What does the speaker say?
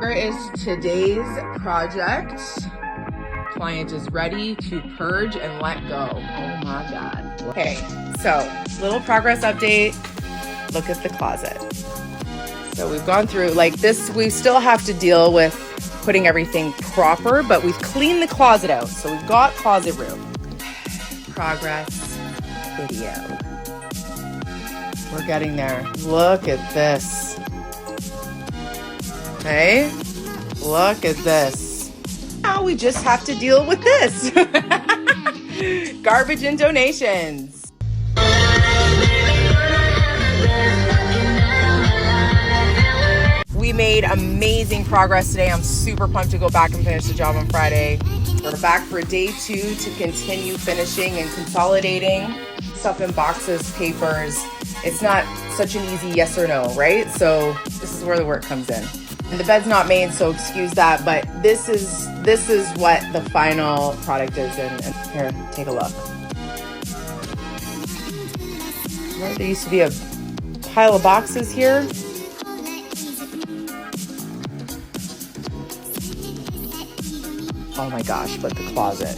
Here is today's project. Client is ready to purge and let go. Oh my God. Okay, so little progress update. Look at the closet. So we've gone through like this. We still have to deal with putting everything proper, but we've cleaned the closet out. So we've got closet room. Progress video. We're getting there. Look at this. Okay, look at this. Now we just have to deal with this. Garbage and donations. We made amazing progress today. I'm super pumped to go back and finish the job on Friday. We're back for day 2 to continue finishing and consolidating stuff in boxes, papers. It's not such an easy yes or no, right? So this is where the work comes in. And the bed's not made, so excuse that, but this is what the final product is. And here, take a look. There used to be a pile of boxes here. Oh my gosh, but the closet.